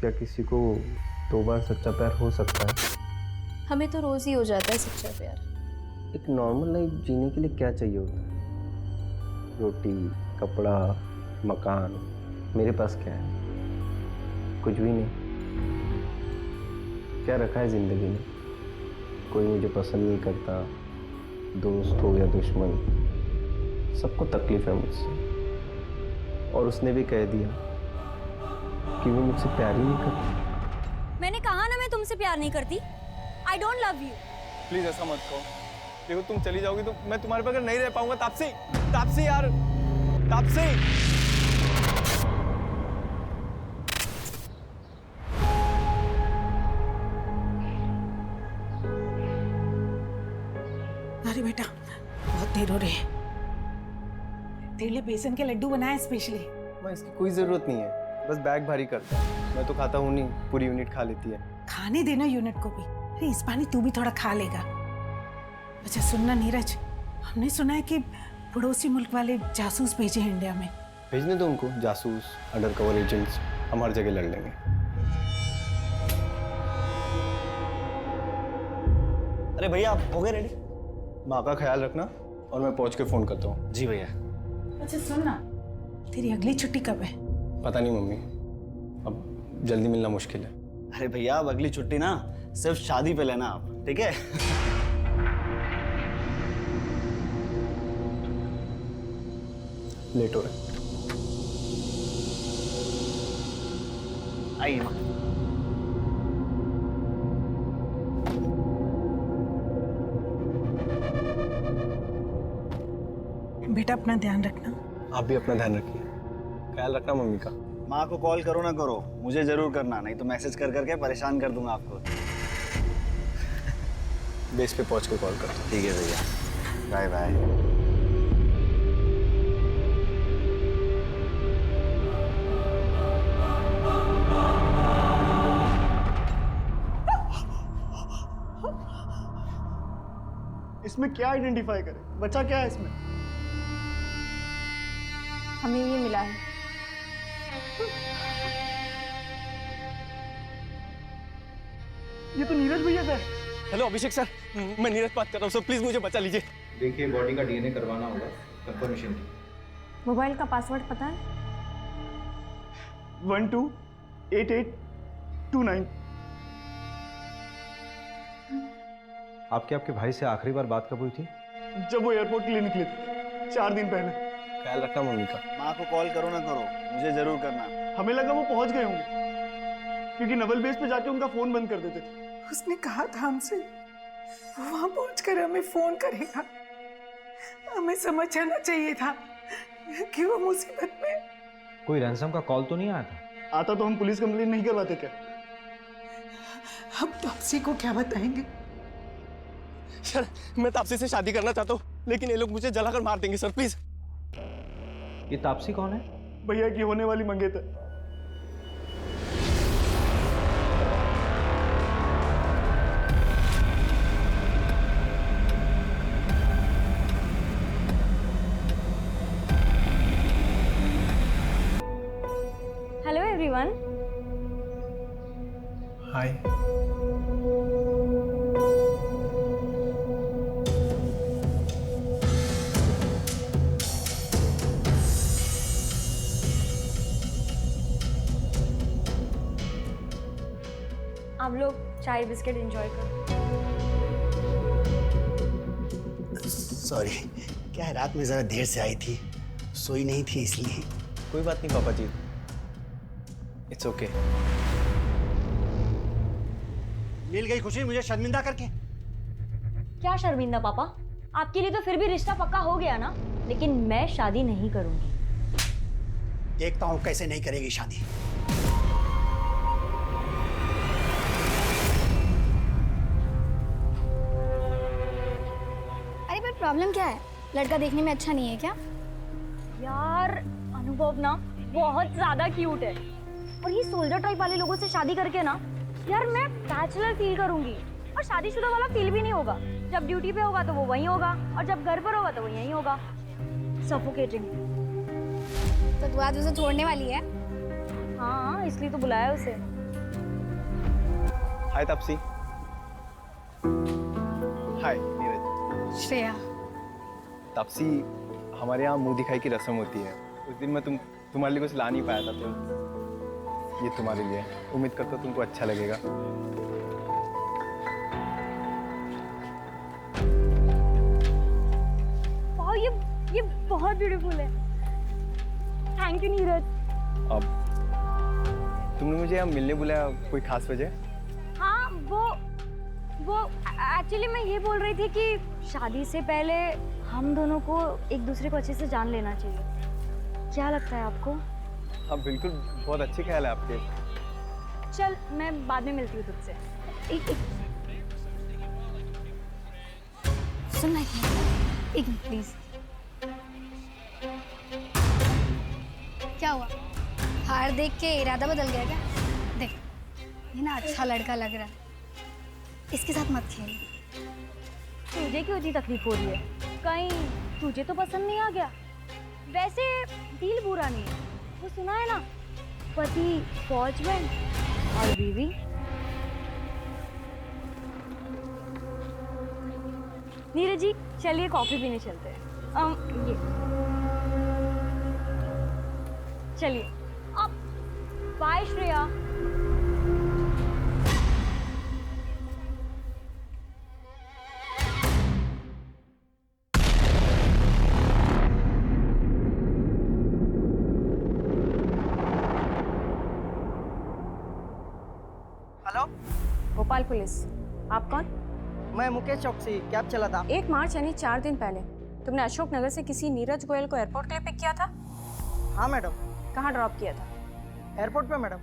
क्या किसी को 2 बार सच्चा प्यार हो सकता है? हमें तो रोज ही हो जाता है सच्चा प्यार। एक नॉर्मल लाइफ जीने के लिए क्या चाहिए होता है? रोटी, कपड़ा, मकान। मेरे पास क्या है? कुछ भी नहीं। क्या रखा है जिंदगी में? कोई मुझे पसंद नहीं करता, दोस्त हो या दुश्मन, सबको तकलीफ है मुझसे। और उसने भी कह दिया कि वो मुझसे प्यार ही नहीं करती। मैंने कहा ना मैं तुमसे प्यार नहीं करती। I don't love you. Please ऐसा मत कहो। देखो तुम चली जाओगी तो मैं तुम्हारे बगैर नहीं रह पाऊंगा। तापसी, तापसी यार, तापसी। अरे बेटा, बहुत देर हो रही है। तेरे लिए बेसन के लड्डू बनाए स्पेशली। मैं इसकी कोई जरूरत नहीं है, बस बैग भारी करता है। मैं तो खाता हूँ नहीं, पूरी यूनिट खा लेती है। खाने देना यूनिट को भी। अरे इस पानी तू भी थोड़ा खा लेगा। अच्छा सुनना नीरज, हमने सुना है कि पड़ोसी मुल्क वाले जासूस भेजे हैं इंडिया में। भेजने दो उनको, जासूस, अंडर कवर एजेंट्स, हम हर जगह लड़ लेंगे। अरे भैया आप हो गए रेडी? माँ का ख्याल रखना और मैं पहुंच के फोन करता हूँ। जी भैया। अच्छा सुन ना, तेरी अगली छुट्टी कब है? पता नहीं मम्मी, अब जल्दी मिलना मुश्किल है। अरे भैया अब अगली छुट्टी ना सिर्फ शादी पे लेना आप, ठीक है? लेट हो रहा है। आइए माँ। बेटा अपना ध्यान रखना। आप भी अपना ध्यान रखिए, ख्याल रखना मम्मी का। माँ को कॉल करो ना करो, मुझे जरूर करना, नहीं तो मैसेज कर करके परेशान कर दूंगा आपको। बेस पे पहुंच के कॉल करता हूँ। ठीक है भैया, बाय बाय। इसमें क्या आइडेंटिफाई करें? बचा क्या है इसमें? हमें ये मिला है। ये तो नीरज भैया का है। हेलो अभिषेक सर, मैं नीरज बात कर रहा हूँ सर, प्लीज मुझे बचा लीजिए। देखिए बॉडी का डीएनए करवाना होगा कंफर्मेशन की। मोबाइल का पासवर्ड पता है? 128829। आपके आपके भाई से आखिरी बार बात कब हुई थी? जब वो एयरपोर्ट के लिए निकले थे 4 दिन पहले। ख्याल रखना मम्मी का। माँ को कॉल करो ना करो, मुझे जरूर करना। हमें लगा वो पहुंच गए होंगे, क्योंकि नवल बेस पे जाके उनका फोन बंद कर देते थे। उसने कहा था हमसे वो वहां पहुंचकर हमें फोन करेगा। हमें समझ जाना चाहिए था कि वो मुसीबत में। कोई रैंसम का कॉल तो नहीं आया था? आता तो हम पुलिस कंप्लेन नहीं करवाते क्या? अब तापसी को क्या बताएंगे? सर मैं तापसी से शादी करना चाहता हूँ, लेकिन ये लोग मुझे जलाकर मार देंगे सर, प्लीज। ये तापसी कौन है? भैया की होने वाली मंगेतर। Hello everyone. हाय। आप लोग चाय बिस्किट एंजॉय करो। सॉरी, क्या है रात में जरा देर से आई थी, सोई नहीं थी इसलिए। कोई बात नहीं पापा जी, इट्स ओके। मिल गई खुशी मुझे शर्मिंदा करके। क्या शर्मिंदा पापा? आपके लिए तो फिर भी रिश्ता पक्का हो गया ना, लेकिन मैं शादी नहीं करूंगी। देखता हूँ कैसे नहीं करेगी शादी। अरे पर प्रॉब्लम क्या है? लड़का देखने में अच्छा नहीं है क्या? यार अनुभव ना बहुत ज्यादा क्यूट है, और ये सोल्जर टाइप वाले लोगों से शादी करके ना यार मैं बैचलर फील करूंगी, और शादीशुदा वाला फील भी नहीं होगा। जब ड्यूटी पे होगा तो वो वहीं होगा, और जब घर पर होगा तो वो यहीं होगा। सफोकेटिंग। तो तू आज उसे छोड़ने वाली है? हाँ इसलिए तो बुलाया उसे। हाय तापसी। हाय नीरज। श्रेया, तापसी, हमारे यहाँ मुंह दिखाई की रस्म होती है। उस दिन मैं तुम्हारे लिए कुछ ला नहीं पाया था, तो ये तुम्हारे लिए है। उम्मीद करता हूँ तुमको अच्छा लगेगा। वाह, ये बहुत ब्यूटीफुल है। Thank you Neeraj. अब तुमने मुझे यहाँ मिलने बुलाया, कोई खास वजह? हाँ, वो एक्चुअली मैं ये बोल रही थी कि शादी से पहले हम दोनों को एक दूसरे को अच्छे से जान leना चाहिए। क्या लगता है आपको? हाँ बिल्कुल, बहुत अच्छे ख्याल है आपके। चल, मैं बाद में मिलती हूँ तुझसे। एक सुन ना एक मिनट प्लीज। क्या हुआ? हार देख के इरादा बदल गया क्या? देख, ये ना अच्छा लड़का लग रहा है, इसके साथ मत खेल। तुझे क्यों इतनी तकलीफ हो रही है? कहीं तुझे तो पसंद नहीं आ गया? वैसे डील बुरा नहीं है, वो सुना है ना, पति फौज में और बीवी। नीरज जी, चलिए कॉफी पीने चलते हैं। ये चलिए। अब bye Shreya. Hello, Bhopal police. आप कौन? मैं मुकेश चौकसी कैब चला था। 1 मार्च यानी 4 दिन पहले तुमने अशोक नगर से किसी नीरज गोयल को एयरपोर्ट के लिए पिक किया था? हाँ मैडम। कहाँ ड्रॉप किया था? एयरपोर्ट पे मैडम।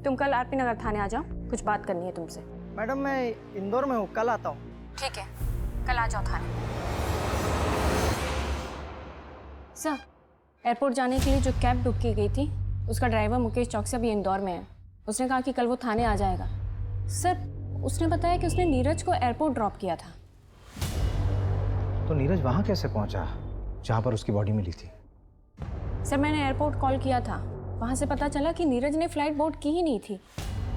तुम कल आरपी नगर थाने आ जाओ, कुछ बात करनी है तुमसे। मैडम मैं इंदौर में हूँ, कल आता हूँ। ठीक है, कल आ जाओ थाने। सर, एयरपोर्ट जाने के लिए जो कैब बुक की गई थी उसका ड्राइवर मुकेश चौकसी अभी इंदौर में है। उसने कहा कि कल वो थाने आ जाएगा। सर, उसने बताया कि उसने नीरज को एयरपोर्ट ड्रॉप किया था। तो नीरज वहाँ कैसे पहुँचा जहाँ पर उसकी बॉडी मिली थी? सर, मैंने एयरपोर्ट कॉल किया था, वहाँ से पता चला कि नीरज ने फ्लाइट बोर्ड की ही नहीं थी।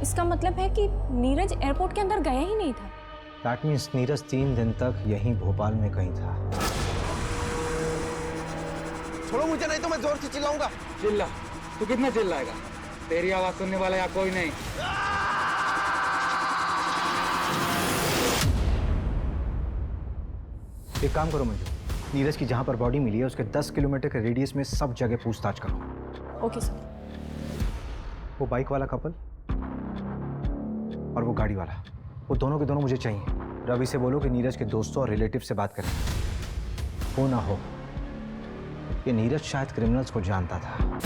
इसका मतलब है कि नीरज एयरपोर्ट के अंदर गया ही नहीं था। दैट मीन्स नीरज 3 दिन तक यहीं भोपाल में कहीं था। छोड़ो मुझे, नहीं तो मैं जोर से चिल्लाऊंगा। चिल्ला? तू कितना चिल्लाएगा? तेरी आवाज सुनने वाला या कोई नहीं। एक काम करो मंजू, नीरज की जहाँ पर बॉडी मिली है उसके 10 किलोमीटर के रेडियस में सब जगह पूछताछ करो। Okay sir. वो बाइक वाला कपल और वो गाड़ी वाला, वो दोनों के दोनों मुझे चाहिए। रवि से बोलो कि नीरज के दोस्तों और रिलेटिव से बात करें। हो ना हो, ये नीरज शायद क्रिमिनल्स को जानता था।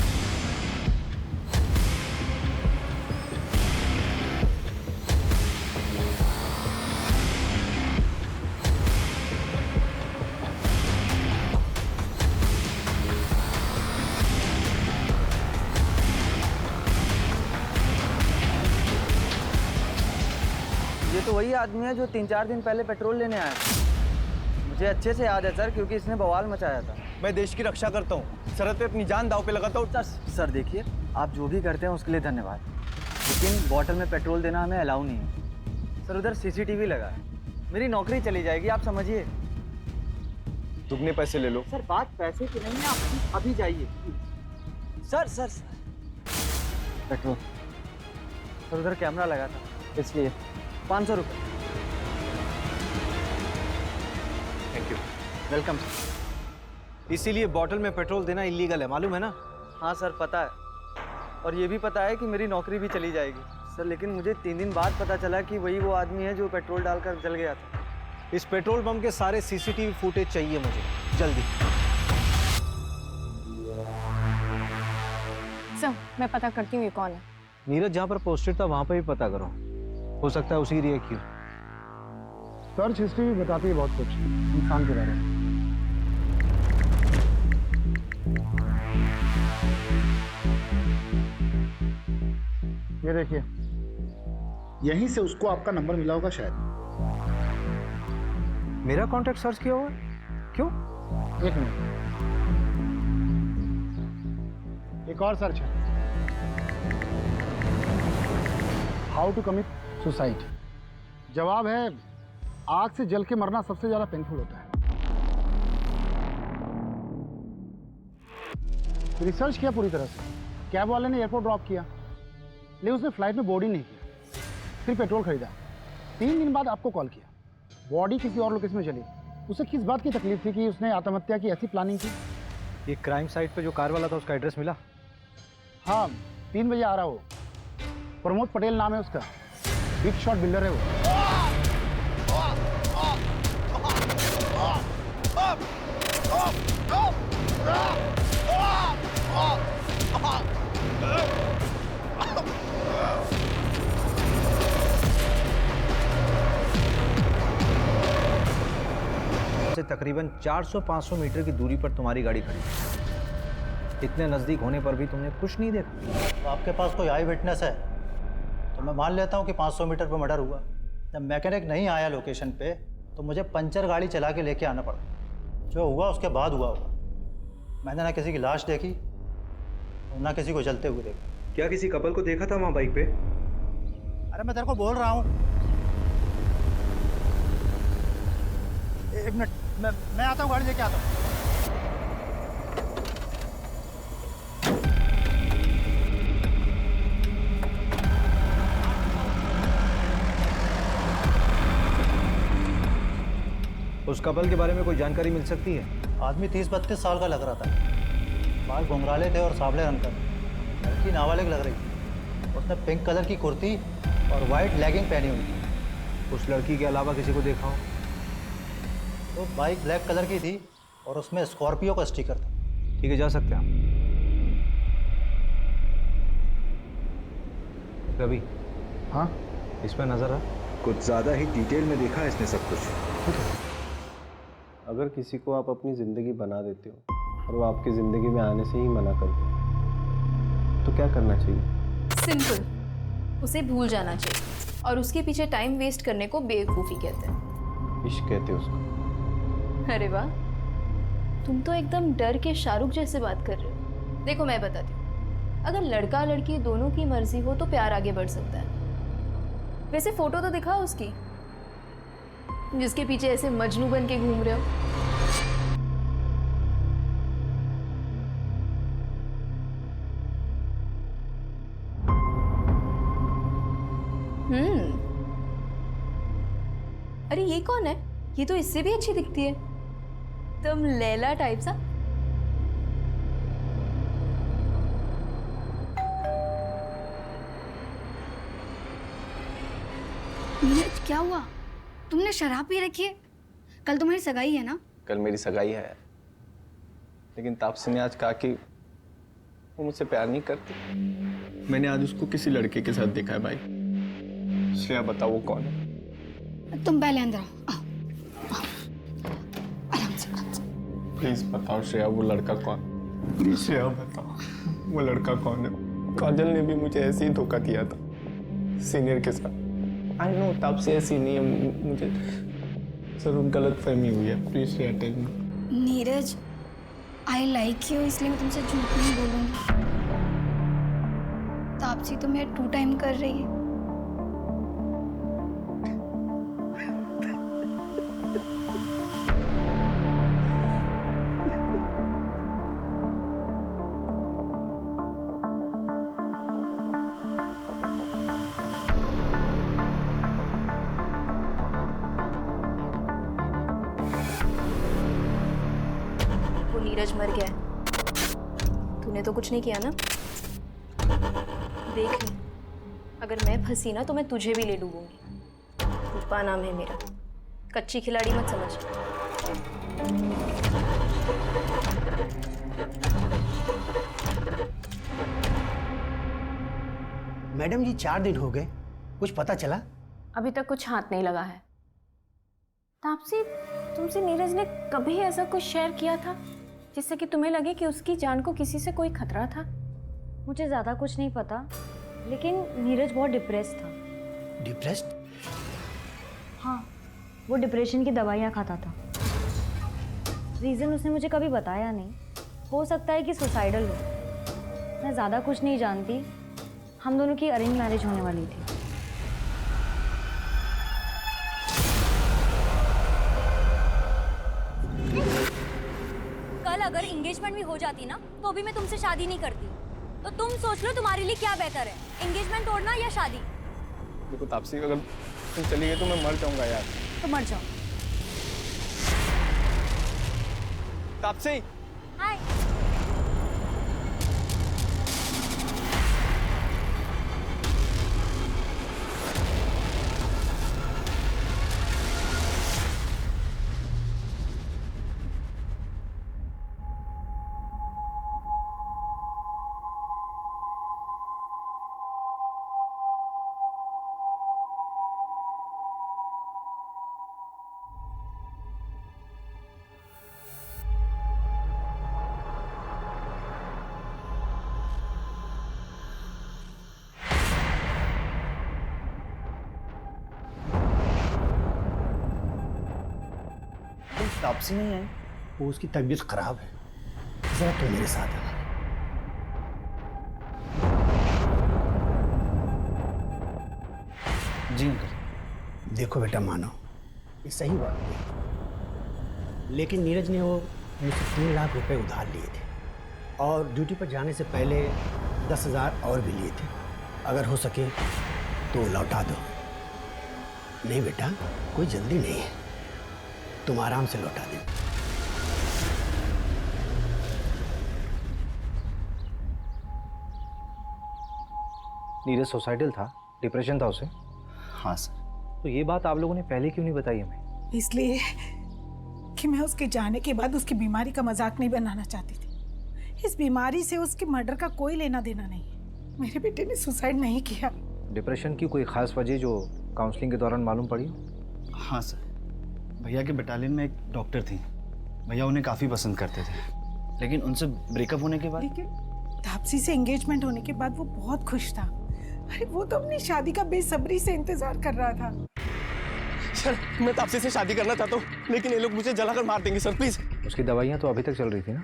ये तो वही आदमी है जो 3-4 दिन पहले पेट्रोल लेने आया था। मुझे अच्छे से याद है सर, क्योंकि इसने बवाल मचाया था। मैं देश की रक्षा करता हूँ, सरहद पे अपनी जान दांव पे लगाता हूँ। सर देखिए, आप जो भी करते हैं उसके लिए धन्यवाद, लेकिन बॉटल में पेट्रोल देना हमें अलाउ नहीं है। सर उधर CCTV लगा है, मेरी नौकरी चली जाएगी, आप समझिए। दुगने पैसे ले लो। सर बात पैसे की नहीं है, आप अभी जाइए। Sir petrol. सर उधर कैमरा लगा था, इसलिए 500 रुपये। Thank you. Welcome sir. इसीलिए बॉटल में पेट्रोल देना इलीगल है, मालूम है ना? हाँ सर पता है, और ये भी पता है कि मेरी नौकरी भी चली जाएगी सर, लेकिन मुझे 3 दिन बाद पता चला कि वही वो आदमी है जो पेट्रोल डालकर जल गया था। इस पेट्रोल पंप के सारे CCTV फुटेज चाहिए मुझे, जल्दी। सर, मैं पता करती हूँ ये कौन है। नीरज जहाँ पर पोस्टेड था वहाँ पर भी पता करो, हो सकता है उसी रिएक्ट क्यों। सर्च हिस्ट्री भी बताती है बहुत कुछ इंसान के बारे में। ये देखिए, यहीं से उसको आपका नंबर मिला होगा शायद। मेरा कॉन्टैक्ट सर्च किया हुआ? क्यों? एक मिनट, एक और सर्च है। How to commit suicide. जवाब है आग से जल के मरना सबसे ज़्यादा पेनफुल होता है। रिसर्च किया पूरी तरह से, कैब वाले ने एयरपोर्ट ड्रॉप किया, लेकिन उसने फ्लाइट में बोर्ड ही नहीं किया, फिर पेट्रोल खरीदा, 3 दिन बाद आपको कॉल किया, बॉडी किसी और लोकेशन में चली। उसे किस बात की तकलीफ थी कि उसने आत्महत्या की ऐसी प्लानिंग की? ये क्राइम साइट पे जो कार वाला था उसका एड्रेस मिला? हाँ, 3 बजे आ रहा हो। प्रमोद पटेल नाम है उसका, बिग शॉट बिल्डर है वो। से तकरीबन 400-500 मीटर की दूरी पर तुम्हारी गाड़ी खड़ी है। इतने नज़दीक होने पर भी तुमने कुछ नहीं देखा? तो आपके पास कोई आई विटनेस है तो मैं मान लेता हूँ कि 500 मीटर पर मर्डर हुआ। जब मैकेनिक नहीं आया लोकेशन पे तो मुझे पंचर गाड़ी चला के लेके आना पड़ा। जो हुआ उसके बाद हुआ होगा। मैंने ना किसी की लाश देखी और ना किसी को जलते हुए देखा। क्या किसी कपल को देखा था वहाँ बाइक पे? अरे मैं तेरे को बोल रहा हूँ, एक मिनट, मैं आता हूँ, गाड़ी लेके आता हूँ। उस कपल के बारे में कोई जानकारी मिल सकती है? आदमी 30-32 साल का लग रहा था, बाल घुंघराले थे और सावले रंग का। लड़की नाबालिग लग रही थी। उसने पिंक कलर की कुर्ती और वाइट लेगिंग पहनी हुई थी। उस लड़की के अलावा किसी को देखा हो? तो बाइक ब्लैक कलर की थी और उसमें स्कॉर्पियो का स्टिकर था। ठीक है, जा सकते हैं आप। रवि, हाँ, इसमें नजर आ कुछ ज़्यादा ही डिटेल में देखा है इसने सब कुछ। अगर किसी को आप अपनी ज़िंदगी बना देते हो और वो आपकी ज़िंदगी में आने से ही मना कर दे तो क्या करना चाहिए? सिंपल, उसे भूल जाना चाहिए और उसके पीछे टाइम वेस्ट करने को बेवकूफ़ी कहते हैं। इश्क कहते हैं उसको। अरे वाह, तुम तो एकदम डर के शाहरुख जैसे बात कर रहे हो। देखो मैं बताती हूँ, अगर लड़का लड़की दोनों की मर्जी हो तो प्यार आगे बढ़ सकता है। वैसे फोटो तो दिखाओ उसकी, जिसके पीछे ऐसे मजनू बन के घूम रहे हो। अरे ये कौन है? ये तो इससे भी अच्छी दिखती है, तुम लैला टाइप सा। नीरज, क्या हुआ? तुमने शराब पी रखी है? कल तुम्हारी सगाई है ना? कल मेरी सगाई है, लेकिन तापसी ने आज कहा कि वो मुझसे प्यार नहीं करती। मैंने आज उसको किसी लड़के के साथ देखा है भाई। श्रेया, बताओ वो कौन है? तुम पहले अंदर आओ। आराम से। प्लीज बताओ श्रेया, वो लड़का कौन? प्लीज श्रेया बताओ, वो लड़का कौन है? काजल ने भी मुझे ऐसे ही धोखा दिया था सीनियर के साथ। आई नो तापसी ऐसी नहीं है, मुझे जरूर गलत फहमी हुई है। Please Shreya tell me. Neeraj, I like you, इसलिए मैं तुमसे झूठ नहीं बोलूंगी। तापसी तो मेरा 2 टाइम कर रही है। नीरज मर गया है, तूने तो कुछ नहीं किया ना? देख ले, अगर मैं फंसी ना तो मैं तुझे भी ले डूबूंगी। रूपा नाम है मेरा, कच्ची खिलाड़ी मत समझ। मैडम जी 4 दिन हो गए, कुछ पता चला? अभी तक कुछ हाथ नहीं लगा है। तापसी, तुमसे नीरज ने कभी ऐसा कुछ शेयर किया था जिससे कि तुम्हें लगे कि उसकी जान को किसी से कोई खतरा था? मुझे ज़्यादा कुछ नहीं पता, लेकिन नीरज बहुत डिप्रेस था। डिप्रेस्ड? हाँ, वो डिप्रेशन की दवाइयाँ खाता था। रीज़न उसने मुझे कभी बताया नहीं। हो सकता है कि सुसाइडल हो। मैं ज़्यादा कुछ नहीं जानती। हम दोनों की अरेंज मैरिज होने वाली थी। कल अगर एंगेजमेंट भी हो जाती ना तो भी मैं तुमसे शादी नहीं करती। तो तुम सोच लो तुम्हारे लिए क्या बेहतर है, एंगेजमेंट तोड़ना या शादी? देखो तापसी, अगर तुम चली गई तो मैं मर जाऊंगा यार। तो मर जाओ। तापसी, हाय। तापसी नहीं आई, वो उसकी तबीयत खराब है, जरा तो मेरे साथ आना। जी अंकल। देखो बेटा, मानो ये सही बात है, लेकिन नीरज ने वो मुझसे 3 लाख रुपए उधार लिए थे और ड्यूटी पर जाने से पहले 10,000 और भी लिए थे। अगर हो सके तो लौटा दो। नहीं बेटा, कोई जल्दी नहीं है, तुम आराम से लौटा दे। नीरज सुसाइडल था, डिप्रेशन था उसे? हाँ सर। तो ये बात आप लोगों ने पहले क्यों नहीं बताई हमें? इसलिए कि मैं उसके जाने के बाद उसकी बीमारी का मजाक नहीं बनाना चाहती थी। इस बीमारी से उसके मर्डर का कोई लेना देना नहीं है। मेरे बेटे ने सुसाइड नहीं किया। डिप्रेशन की कोई खास वजह जो काउंसलिंग के दौरान मालूम पड़ी? हाँ सर, भैया के बटालियन में एक डॉक्टर थी, भैया उन्हें काफ़ी पसंद करते थे, लेकिन उनसे ब्रेकअप होने के बाद। लेकिन तापसी से एंगेजमेंट होने के बाद वो बहुत खुश था। अरे वो तो अपनी शादी का बेसब्री से इंतजार कर रहा था। सर, मैं तापसी से शादी करना चाहता हूँ, लेकिन ये लोग मुझे जलाकर मार देंगे सर, प्लीज। उसकी दवाइयाँ तो अभी तक चल रही थी ना?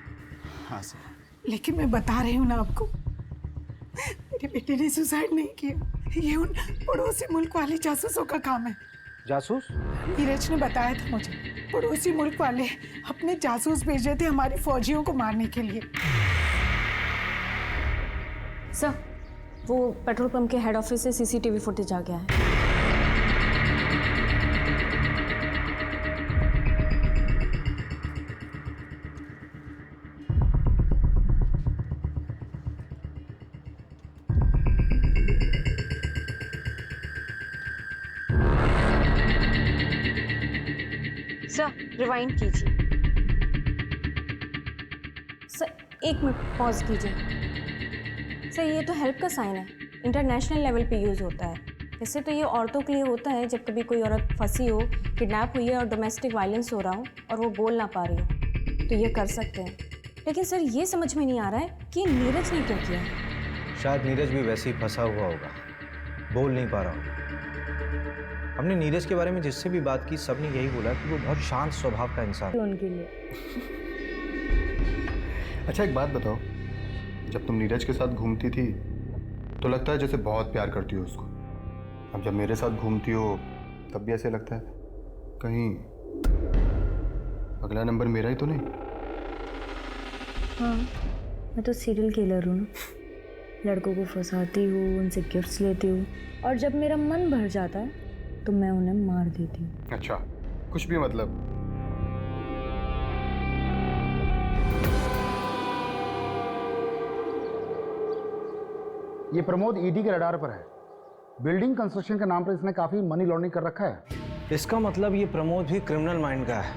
हाँ सर। लेकिन मैं बता रही हूँ ना आपको, मेरे बेटे ने सुसाइड नहीं किया। ये उन पड़ोसी मुल्क वाले जासूसों का काम है। जासूस? नीरज ने बताया था मुझे, पड़ोसी मुल्क वाले अपने जासूस भेजे थे हमारी फौजियों को मारने के लिए। सर, वो पेट्रोल पंप के हेड ऑफिस से सीसीटीवी फुटेज आ गया है। सर, रिवाइंड कीजिए। सर, 1 मिनट पॉज कीजिए। सर, ये तो हेल्प का साइन है, इंटरनेशनल लेवल पे यूज़ होता है। वैसे तो ये औरतों के लिए होता है जब कभी कोई औरत फंसी हो, किडनैप हुई है और डोमेस्टिक वायलेंस हो रहा हो और वो बोल ना पा रही हो, तो ये कर सकते हैं। लेकिन सर, ये समझ में नहीं आ रहा है कि नीरज ने क्या किया है। शायद नीरज भी वैसे ही फंसा हुआ होगा, बोल नहीं पा रहा होगा। हमने नीरज के बारे में जिससे भी बात की, सबने यही बोला कि वो बहुत शांत स्वभाव का इंसान है। उनके लिए। अच्छा एक बात बताओ, जब तुम नीरज के साथ घूमती थी तो लगता है जैसे बहुत प्यार करती हो उसको, अब जब मेरे साथ घूमती हो तब भी ऐसे लगता है कहीं अगला नंबर मेरा ही तो नहीं? हाँ, मैं तो सीरियल किलर हूँ ना। लड़कों को फंसाती हूँ, उनसे गिफ्ट्स लेती हूँ और जब मेरा मन भर जाता है तो मैं उन्हें मार देती हूँ। अच्छा, कुछ भी मतलब। ये प्रमोद ईडी के रडार पर है। बिल्डिंग कंस्ट्रक्शन के नाम पर इसने काफी मनी लॉन्ड्रिंग कर रखा है। इसका मतलब ये प्रमोद भी क्रिमिनल माइंड का है।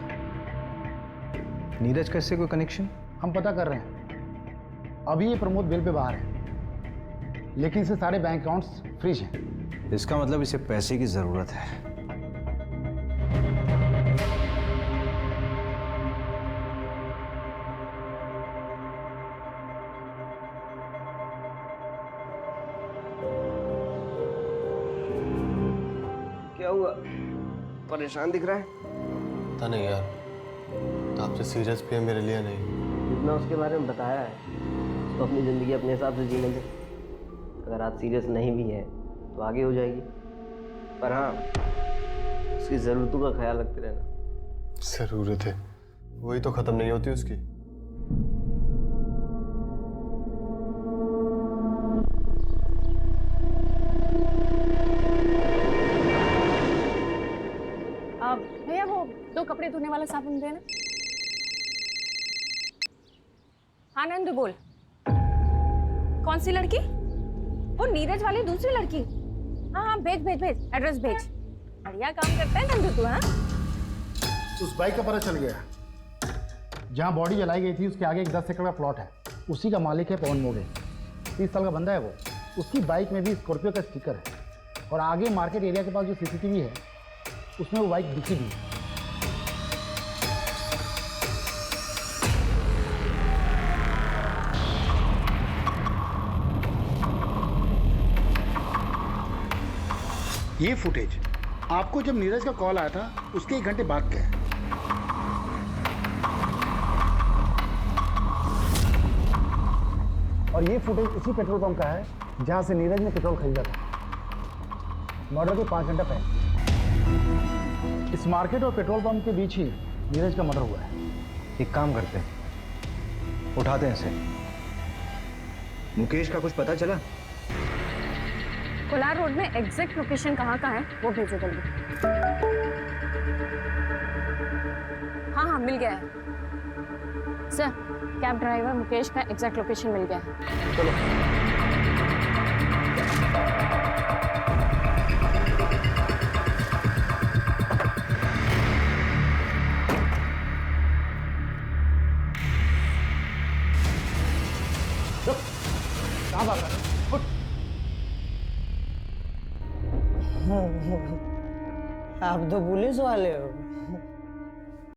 नीरज का इससे कोई कनेक्शन? हम पता कर रहे हैं। अभी ये प्रमोद बिल पे बाहर है, लेकिन इसे सारे बैंक अकाउंट्स फ्रीज हैं। इसका मतलब इसे पैसे की जरूरत है। क्या हुआ? परेशान दिख रहा है? पता नहीं यार, तो आपसे सीरियस भी है मेरे लिए नहीं। जितना उसके बारे में बताया है, उसको अपनी ज़िंदगी अपने हिसाब से जीने दे। अगर आप सीरियस नहीं भी हैं तो आगे हो जाएगी, पर हाँ, उसकी ज़रूरतों का ख्याल रखते रहना। ज़रूरत है, वही तो ख़त्म नहीं होती उसकी। कपड़े धोने वाला साबुन देना। हाँ नंदू बोल, कौन सी लड़की? वो नीरज वाली दूसरी लड़की। हाँ हाँ भेज भेज भेज, एड्रेस भेज। बढ़िया काम करता है नंदू तू। हाँ उस बाइक का पता चल गया। जहाँ बॉडी जलाई गई थी उसके आगे एक 10 एकड़ का प्लॉट है, उसी का मालिक है पवन मोगे। 30 साल का बंदा है वो। उसकी बाइक में भी स्कॉर्पियो का स्टिकर है और आगे मार्केट एरिया के पास जो सीसीटीवी है उसमें वो बाइक दिखी भी है। ये फुटेज आपको जब नीरज का कॉल आया था उसके 1 घंटे बाद का है। और ये फुटेज उसी पेट्रोल पंप का है जहां से नीरज ने पेट्रोल खरीदा था मर्डर के 5 घंटा पहले। इस मार्केट और पेट्रोल पंप के बीच ही नीरज का मर्डर हुआ है। एक काम करते हैं, उठाते हैं इसे। मुकेश का कुछ पता चला? कोलार रोड में एग्जैक्ट लोकेशन कहाँ का है वो भेजो जल्दी। हाँ हाँ मिल गया है सर, कैब ड्राइवर मुकेश का एग्जैक्ट लोकेशन मिल गया है। चलो कहाँ भाग रहा है? उठ। आप तो पुलिस वाले हो।